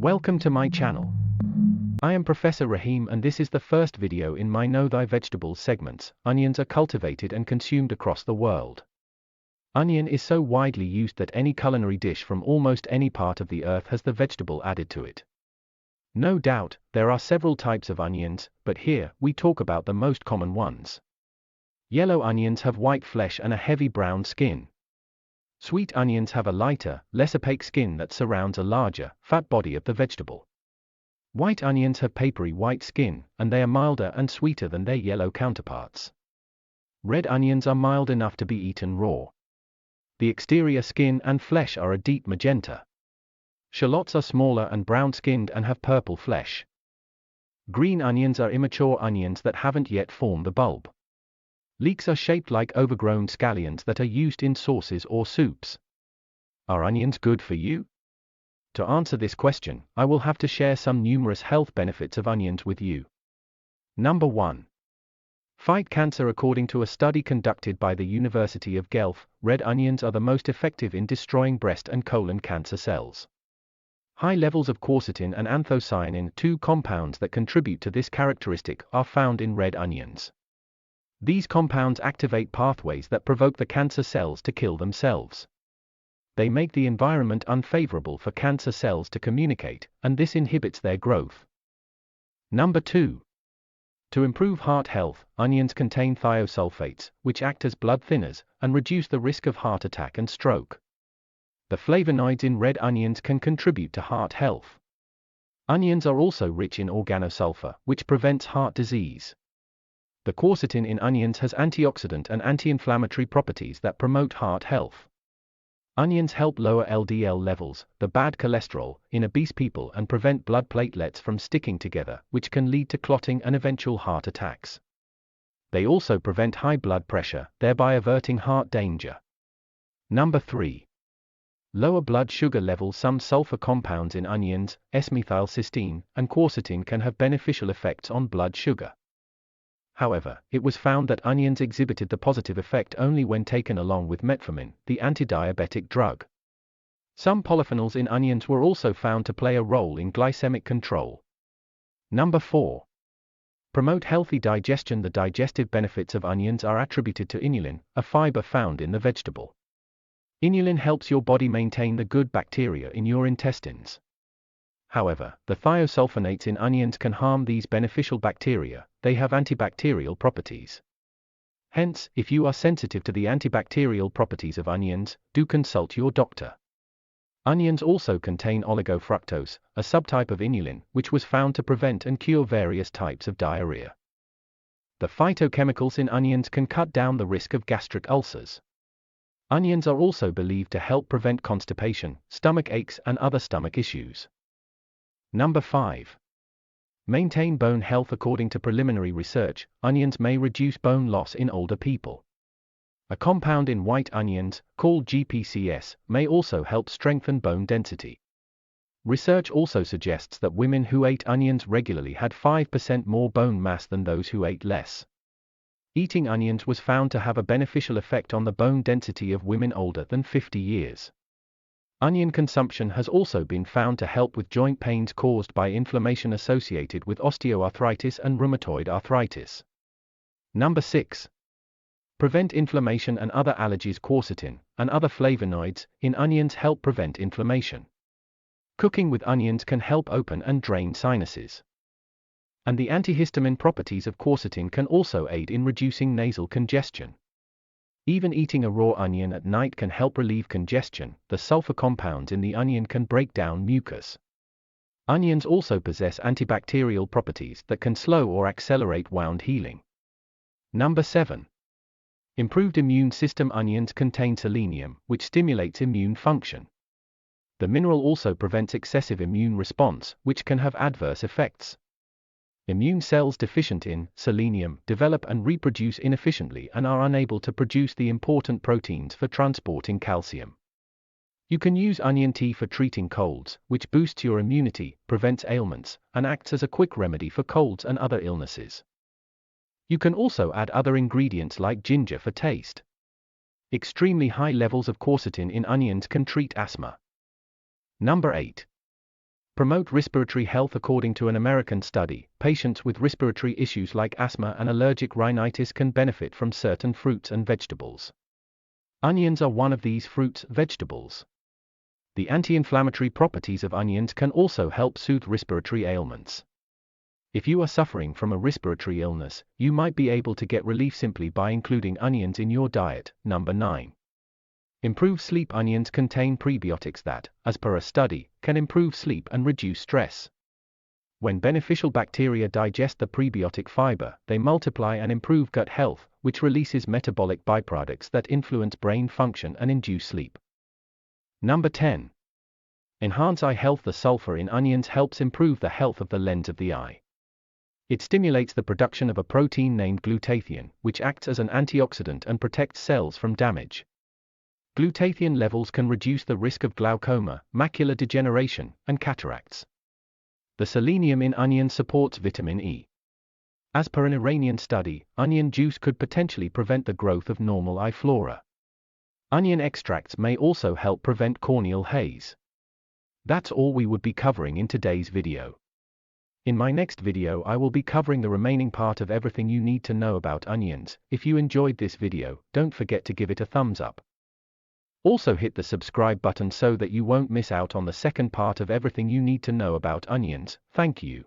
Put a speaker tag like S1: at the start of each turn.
S1: Welcome to my channel. I am Professor Rahim and this is the first video in my Know Thy Vegetables segments. Onions are cultivated and consumed across the world. Onion is so widely used that any culinary dish from almost any part of the earth has the vegetable added to it. No doubt, there are several types of onions, but here we talk about the most common ones. Yellow onions have white flesh and a heavy brown skin. Sweet onions have a lighter, less opaque skin that surrounds a larger, fat body of the vegetable. White onions have papery white skin, and they are milder and sweeter than their yellow counterparts. Red onions are mild enough to be eaten raw. The exterior skin and flesh are a deep magenta. Shallots are smaller and brown-skinned and have purple flesh. Green onions are immature onions that haven't yet formed the bulb. Leeks are shaped like overgrown scallions that are used in sauces or soups. Are onions good for you? To answer this question, I will have to share some numerous health benefits of onions with you. Number 1. Fight cancer. According to a study conducted by the University of Guelph, red onions are the most effective in destroying breast and colon cancer cells. High levels of quercetin and anthocyanin, two compounds that contribute to this characteristic, are found in red onions. These compounds activate pathways that provoke the cancer cells to kill themselves. They make the environment unfavorable for cancer cells to communicate, and this inhibits their growth. Number 2. To improve heart health, onions contain thiosulfates, which act as blood thinners and reduce the risk of heart attack and stroke. The flavonoids in red onions can contribute to heart health. Onions are also rich in organosulfur, which prevents heart disease. The quercetin in onions has antioxidant and anti-inflammatory properties that promote heart health. Onions help lower LDL levels, the bad cholesterol, in obese people and prevent blood platelets from sticking together, which can lead to clotting and eventual heart attacks. They also prevent high blood pressure, thereby averting heart danger. Number 3. Lower blood sugar levels. Some sulfur compounds in onions, S-methylcysteine, and quercetin can have beneficial effects on blood sugar. However, it was found that onions exhibited the positive effect only when taken along with metformin, the anti-diabetic drug. Some polyphenols in onions were also found to play a role in glycemic control. Number 4. Promote healthy digestion. The digestive benefits of onions are attributed to inulin, a fiber found in the vegetable. Inulin helps your body maintain the good bacteria in your intestines. However, the thiosulfonates in onions can harm these beneficial bacteria. They have antibacterial properties. Hence, if you are sensitive to the antibacterial properties of onions, do consult your doctor. Onions also contain oligofructose, a subtype of inulin, which was found to prevent and cure various types of diarrhea. The phytochemicals in onions can cut down the risk of gastric ulcers. Onions are also believed to help prevent constipation, stomach aches, and other stomach issues. Number 5. Maintain bone health. According to preliminary research, onions may reduce bone loss in older people. A compound in white onions, called GPCS, may also help strengthen bone density. Research also suggests that women who ate onions regularly had 5% more bone mass than those who ate less. Eating onions was found to have a beneficial effect on the bone density of women older than 50 years. Onion consumption has also been found to help with joint pains caused by inflammation associated with osteoarthritis and rheumatoid arthritis. Number 6. Prevent inflammation and other allergies. Quercetin and other flavonoids in onions help prevent inflammation. Cooking with onions can help open and drain sinuses. And the antihistamine properties of quercetin can also aid in reducing nasal congestion. Even eating a raw onion at night can help relieve congestion. The sulfur compounds in the onion can break down mucus. Onions also possess antibacterial properties that can slow or accelerate wound healing. Number 7. Improved immune system. Onions contain selenium, which stimulates immune function. The mineral also prevents excessive immune response, which can have adverse effects. Immune cells deficient in selenium develop and reproduce inefficiently and are unable to produce the important proteins for transporting calcium. You can use onion tea for treating colds, which boosts your immunity, prevents ailments, and acts as a quick remedy for colds and other illnesses. You can also add other ingredients like ginger for taste. Extremely high levels of quercetin in onions can treat asthma. Number 8. Promote respiratory health. According to an American study, patients with respiratory issues like asthma and allergic rhinitis can benefit from certain fruits and vegetables. Onions are one of these fruits, vegetables. The anti-inflammatory properties of onions can also help soothe respiratory ailments. If you are suffering from a respiratory illness, you might be able to get relief simply by including onions in your diet. Number 9. Improve sleep. Onions contain prebiotics that, as per a study, can improve sleep and reduce stress. When beneficial bacteria digest the prebiotic fiber, they multiply and improve gut health, which releases metabolic byproducts that influence brain function and induce sleep. Number 10. Enhance eye health. The sulfur in onions helps improve the health of the lens of the eye. It stimulates the production of a protein named glutathione, which acts as an antioxidant and protects cells from damage. Glutathione levels can reduce the risk of glaucoma, macular degeneration, and cataracts. The selenium in onion supports vitamin E. As per an Iranian study, onion juice could potentially prevent the growth of normal eye flora. Onion extracts may also help prevent corneal haze. That's all we would be covering in today's video. In my next video I will be covering the remaining part of everything you need to know about onions. If you enjoyed this video, don't forget to give it a thumbs up. Also hit the subscribe button so that you won't miss out on the second part of everything you need to know about onions. Thank you.